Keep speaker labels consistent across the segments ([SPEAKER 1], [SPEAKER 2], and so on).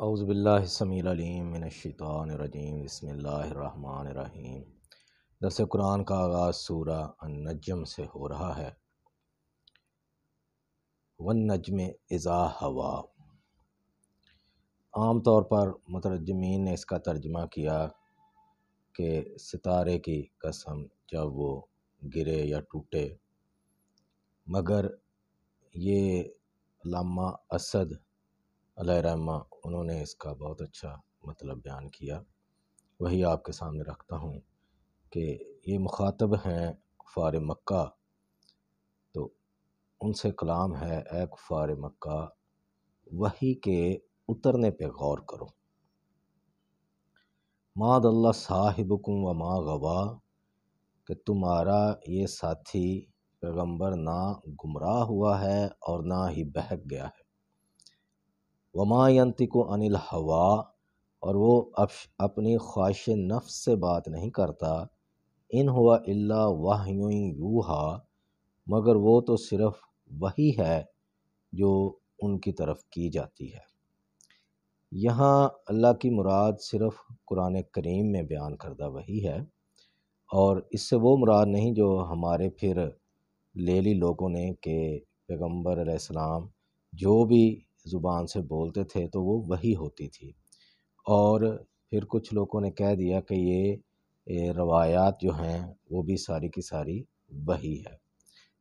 [SPEAKER 1] اعوذ باللہ السمیع العلیم من الشیطان الرجیم بسم اللہ الرحمن الرحیم۔ درس قرآن کا آغاز سورہ النجم سے ہو رہا ہے۔ والنجم اذا ہوا، عام طور پر مترجمین نے اس کا ترجمہ کیا کہ ستارے کی قسم جب وہ گرے یا ٹوٹے، مگر یہ علامہ اسد علیہ رحمہ انہوں نے اس کا بہت اچھا مطلب بیان کیا، وہی آپ کے سامنے رکھتا ہوں کہ یہ مخاطب ہیں کفار مکہ، تو ان سے کلام ہے، اے کفار مکہ وحی کے اترنے پہ غور کرو۔ ما ضل صاحبکم وما غوا، کہ تمہارا یہ ساتھی پیغمبر نہ گمراہ ہوا ہے اور نہ ہی بہک گیا ہے۔ وما ینطق عن الہوا، اور وہ اپنی خواہش نفس سے بات نہیں کرتا۔ ان ہوا الا وحی یوحی، مگر وہ تو صرف وحی ہے جو ان کی طرف کی جاتی ہے۔ یہاں اللہ کی مراد صرف قرآن کریم میں بیان کردہ وحی ہے، اور اس سے وہ مراد نہیں جو ہمارے پھر لے لی لوگوں نے کہ پیغمبر علیہ السلام جو بھی زبان سے بولتے تھے تو وہ وحی ہوتی تھی، اور پھر کچھ لوگوں نے کہہ دیا کہ یہ روایات جو ہیں وہ بھی ساری کی ساری وحی ہے۔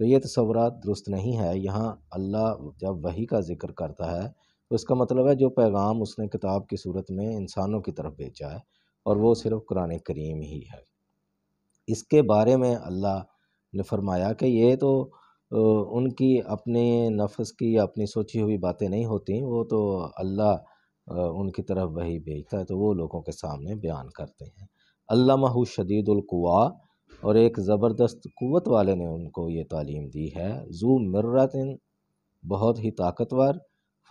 [SPEAKER 1] تو یہ تصورات درست نہیں ہے۔ یہاں اللہ جب وحی کا ذکر کرتا ہے تو اس کا مطلب ہے جو پیغام اس نے کتاب کی صورت میں انسانوں کی طرف بھیجا ہے، اور وہ صرف قرآن کریم ہی ہے۔ اس کے بارے میں اللہ نے فرمایا کہ یہ تو ان کی اپنے نفس کی یا اپنی سوچی ہوئی باتیں نہیں ہوتی، وہ تو اللہ ان کی طرف وحی بھیجتا ہے تو وہ لوگوں کے سامنے بیان کرتے ہیں۔ علمہ شدید القوا، اور ایک زبردست قوت والے نے ان کو یہ تعلیم دی ہے۔ ذو مرۃ، بہت ہی طاقتور۔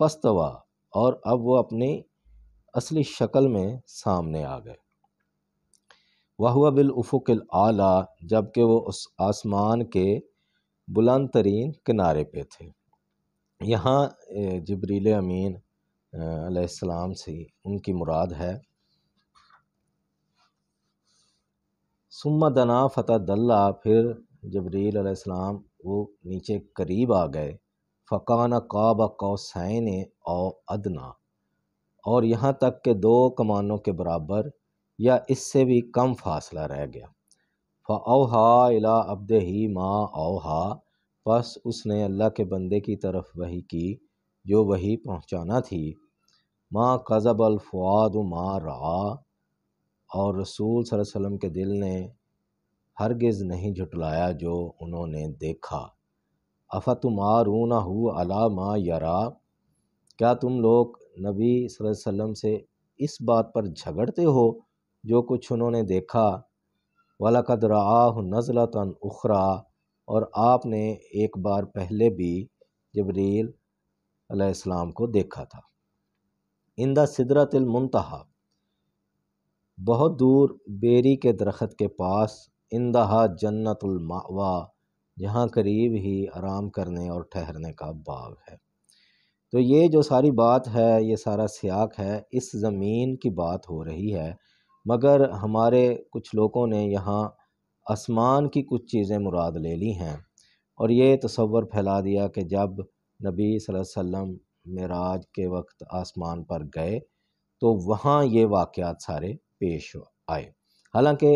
[SPEAKER 1] فاستویٰ، اور اب وہ اپنی اصلی شکل میں سامنے آ گئے۔ وَهُوَ بِالْأُفُقِ الْأَعْلَىٰ، جبکہ وہ اس آسمان کے بلند ترین کنارے پہ تھے۔ یہاں جبریل امین علیہ السلام سے ان کی مراد ہے۔ ثم دنا فتدلی، پھر جبریل علیہ السلام وہ نیچے قریب آ گئے۔ فکان قاب قوسین او ادنیٰ، اور یہاں تک کہ دو کمانوں کے برابر یا اس سے بھی کم فاصلہ رہ گیا۔ فَأَوْحَىٰ إِلَىٰ عَبْدِهِ مَا أَوْحَىٰ، پس اس نے اللہ کے بندے کی طرف وحی کی جو وحی پہنچانا تھی۔ مَا كَذَبَ الْفُؤَادُ مَا رَأَىٰ، اور رسول صلی اللہ علیہ وسلم کے دل نے ہرگز نہیں جھٹلایا جو انہوں نے دیکھا۔ أَفَتُمَارُونَهُ عَلَىٰ مَا يَرَىٰ، کیا تم لوگ نبی صلی اللہ علیہ وسلم سے اس بات پر جھگڑتے ہو جو کچھ انہوں نے دیکھا۔ وَلَقَدْ رَآهُ نَزْلَةً أُخْرَىٰ، اور آپ نے ایک بار پہلے بھی جبریل علیہ السلام کو دیکھا تھا۔ عند سدرۃ المنتہیٰ، بہت دور بیری کے درخت کے پاس۔ عندہا جنت المأویٰ، جہاں قریب ہی آرام کرنے اور ٹھہرنے کا باغ ہے۔ تو یہ جو ساری بات ہے، یہ سارا سیاق ہے، اس زمین کی بات ہو رہی ہے، مگر ہمارے کچھ لوگوں نے یہاں آسمان کی کچھ چیزیں مراد لے لی ہیں، اور یہ تصور پھیلا دیا کہ جب نبی صلی اللہ علیہ وسلم معراج کے وقت آسمان پر گئے تو وہاں یہ واقعات سارے پیش آئے، حالانکہ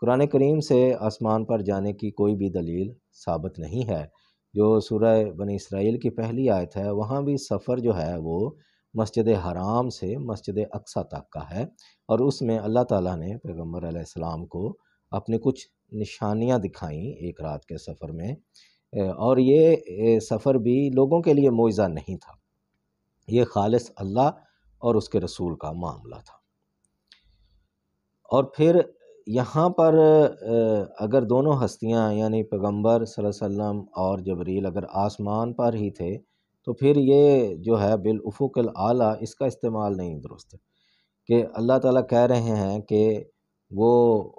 [SPEAKER 1] قرآن کریم سے آسمان پر جانے کی کوئی بھی دلیل ثابت نہیں ہے۔ جو سورہ بنی اسرائیل کی پہلی آیت ہے، وہاں بھی سفر جو ہے وہ مسجد حرام سے مسجد اقصیٰ تک کا ہے، اور اس میں اللہ تعالیٰ نے پیغمبر علیہ السلام کو اپنی کچھ نشانیاں دکھائیں ایک رات کے سفر میں، اور یہ سفر بھی لوگوں کے لیے معجزہ نہیں تھا، یہ خالص اللہ اور اس کے رسول کا معاملہ تھا۔ اور پھر یہاں پر اگر دونوں ہستیاں یعنی پیغمبر صلی اللہ علیہ وسلم اور جبریل اگر آسمان پر ہی تھے تو پھر یہ جو ہے بالافق الاعلیٰ، اس کا استعمال نہیں درست، کہ اللہ تعالیٰ کہہ رہے ہیں کہ وہ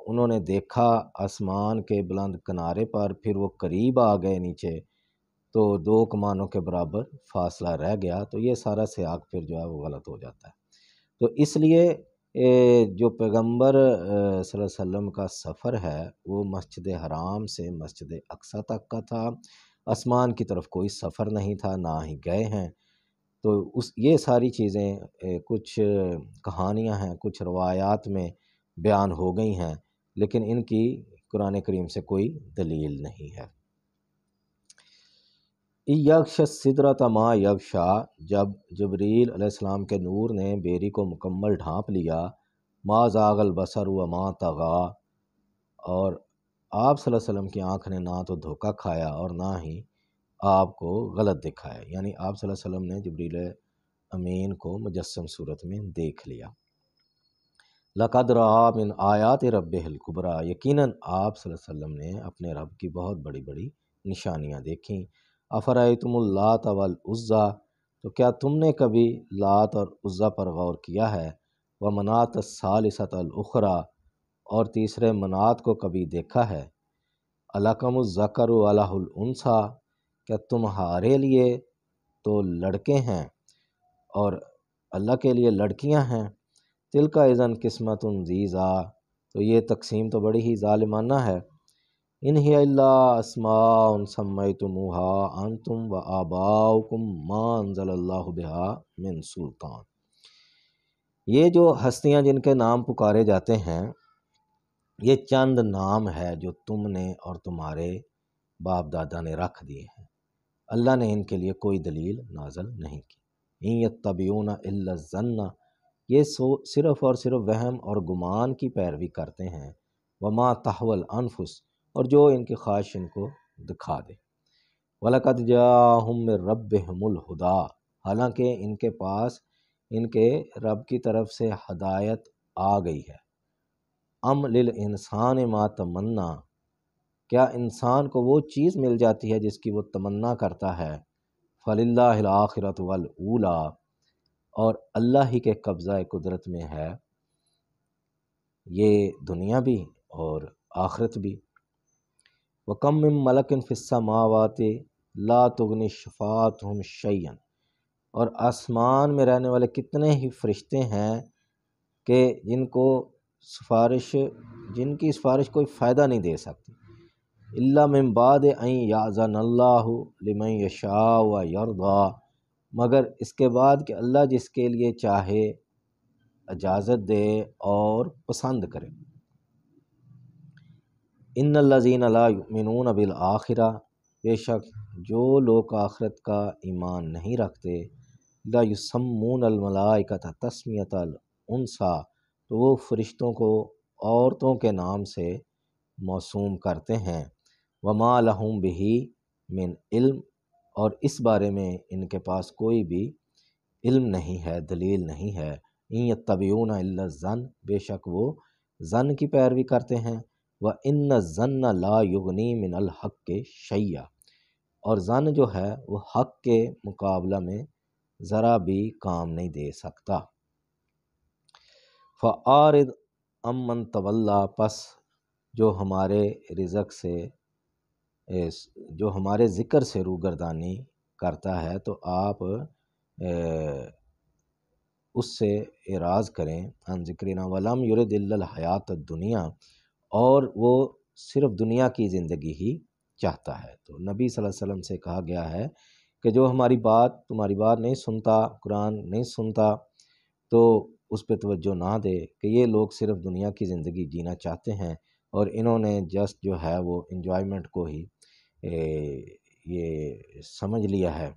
[SPEAKER 1] انہوں نے دیکھا آسمان کے بلند کنارے پر، پھر وہ قریب آ گئے نیچے، تو 2 کمانوں کے برابر فاصلہ رہ گیا، تو یہ سارا سیاق پھر جو ہے وہ غلط ہو جاتا ہے۔ تو اس لیے جو پیغمبر صلی اللہ علیہ وسلم کا سفر ہے وہ مسجد حرام سے مسجد اقصیٰ تک کا تھا، آسمان کی طرف کوئی سفر نہیں تھا، نہ ہی گئے ہیں۔ تو یہ ساری چیزیں کچھ کہانیاں ہیں، کچھ روایات میں بیان ہو گئی ہیں، لیکن ان کی قرآن کریم سے کوئی دلیل نہیں ہے۔ یغش السدرۃ ما یغشا، جب جبریل علیہ السلام کے نور نے بیری کو مکمل ڈھانپ لیا، ما زاغ البصر وما طغی، اور آپ صلی اللہ علیہ وسلم کی آنکھ نے نہ تو دھوکہ کھایا اور نہ ہی آپ کو غلط دکھایا، یعنی آپ صلی اللہ علیہ وسلم نے جبریل امین کو مجسم صورت میں دیکھ لیا۔ لقد رأى من آیات ربہ الکبریٰ، یقیناً آپ صلی اللہ علیہ وسلم نے اپنے رب کی بہت بڑی بڑی نشانیاں دیکھیں۔ افرأیتم اللات والعزیٰ، تو کیا تم نے کبھی لات اور عزیٰ پر غور کیا ہے؟ ومناۃ الثالثۃ الاخریٰ، اور تیسرے منات کو کبھی دیکھا ہے؟ الکم الذکر ولہ الانثیٰ، کیا تمہارے لیے تو لڑکے ہیں اور اللہ کے لیے لڑکیاں ہیں؟ تلک اذن قسمۃ ضیزیٰ، تو یہ تقسیم تو بڑی ہی ظالمانہ ہے۔ ان ہی الا اسماء سمیتموها انتم وآباؤکم ما انزل اللہ بہا من سلطان، یہ جو ہستیاں جن کے نام پکارے جاتے ہیں یہ چند نام ہے جو تم نے اور تمہارے باپ دادا نے رکھ دیے ہیں، اللہ نے ان کے لیے کوئی دلیل نازل نہیں کی۔ ان یتبعون الا الظن، یہ صرف اور صرف وہم اور گمان کی پیروی کرتے ہیں۔ وما تحوی الانفس، اور جو ان کی خواہش ان کو دکھا دے۔ وَلَقَدْ جَاءَهُم مِّن رَّبِّهِمُ الْهُدىٰ، حالانکہ ان کے پاس ان کے رب کی طرف سے ہدایت آ گئی ہے۔ ام للانسان ما تمنا، کیا انسان کو وہ چیز مل جاتی ہے جس کی وہ تمنا کرتا ہے؟ فللہ الآخرۃ والاولیٰ، اور اللہ ہی کے قبضہ قدرت میں ہے یہ دنیا بھی اور آخرت بھی۔ وَكَم مِّن مَلَكٍ فِي السَّمَاوَاتِ لَا تُغْنِ شَفَاعَتُهُمْ شَيْئًا، اور آسمان میں رہنے والے کتنے ہی فرشتے ہیں کہ جن کی سفارش کوئی فائدہ نہیں دے سکتی۔ الا من بعد ان یأذن اللہ لمن یشاء ویرضی، مگر اس کے بعد کہ اللہ جس کے لیے چاہے اجازت دے اور پسند کرے۔ ان الذین لا یؤمنون بالآخرہ، بے شک جو لوگ آخرت کا ایمان نہیں رکھتے، لا یسمون الملائکۃ تسمیۃ الانثیٰ، تو وہ فرشتوں کو عورتوں کے نام سے موسوم کرتے ہیں۔ وما لہم بہ من علم، اور اس بارے میں ان کے پاس کوئی بھی علم نہیں ہے، دلیل نہیں ہے۔ ان یتبعون الا الظن، بے شک وہ ظن کی پیروی کرتے ہیں۔ وان الظن لا یغنی من الحق شیئا، اور ظن جو ہے وہ حق کے مقابلہ میں ذرا بھی کام نہیں دے سکتا۔ فَأَعْرِضْ عَمَّنْ تَوَلَّىٰ، پس جو ہمارے ذکر سے روگردانی کرتا ہے تو آپ اس سے اعراض کریں۔ عن ذکرنا ولم یرد الا الحیات الدنیا، اور وہ صرف دنیا کی زندگی ہی چاہتا ہے۔ تو نبی صلی اللہ علیہ وسلم سے کہا گیا ہے کہ جو تمہاری بات نہیں سنتا، قرآن نہیں سنتا، تو اس پہ توجہ نہ دے کہ یہ لوگ صرف دنیا کی زندگی جینا چاہتے ہیں، اور انہوں نے جسٹ جو ہے وہ انجوائمنٹ کو ہی یہ سمجھ لیا ہے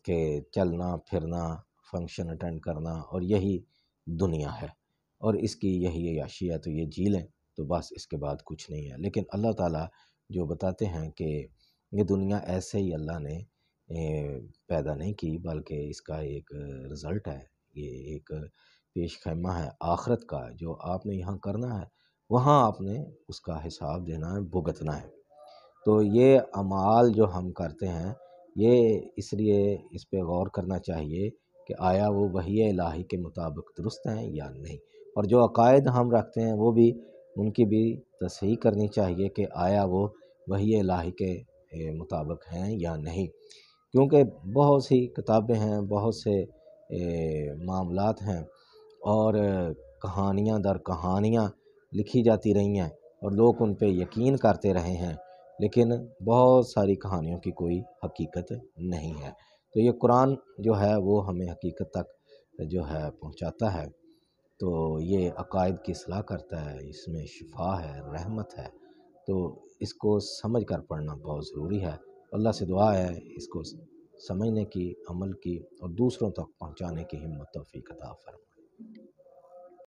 [SPEAKER 1] کہ چلنا پھرنا، فنکشن اٹینڈ کرنا، اور یہی دنیا ہے اور اس کی یہی عیاشی ہے، تو یہ جی لیں، تو بس اس کے بعد کچھ نہیں ہے۔ لیکن اللہ تعالیٰ جو بتاتے ہیں کہ یہ دنیا ایسے ہی اللہ نے پیدا نہیں کی، بلکہ اس کا ایک رزلٹ ہے، یہ ایک پیش خیمہ ہے آخرت کا، جو آپ نے یہاں کرنا ہے وہاں آپ نے اس کا حساب دینا ہے، بھگتنا ہے۔ تو یہ اعمال جو ہم کرتے ہیں، یہ اس لیے اس پہ غور کرنا چاہیے کہ آیا وہ وحی الہی کے مطابق درست ہیں یا نہیں، اور جو عقائد ہم رکھتے ہیں وہ بھی ان کی بھی تصحیح کرنی چاہیے کہ آیا وہ وحی الہی کے مطابق ہیں یا نہیں، کیونکہ بہت سی کتابیں ہیں، بہت سے معاملات ہیں، اور کہانیاں در کہانیاں لکھی جاتی رہی ہیں اور لوگ ان پہ یقین کرتے رہے ہیں، لیکن بہت ساری کہانیوں کی کوئی حقیقت نہیں ہے۔ تو یہ قرآن جو ہے وہ ہمیں حقیقت تک جو ہے پہنچاتا ہے، تو یہ عقائد کی اصلاح کرتا ہے، اس میں شفا ہے، رحمت ہے، تو اس کو سمجھ کر پڑھنا بہت ضروری ہے۔ اللہ سے دعا ہے اس کو سمجھنے کی، عمل کی اور دوسروں تک پہنچانے کی ہمت توفیق عطا فرمائے۔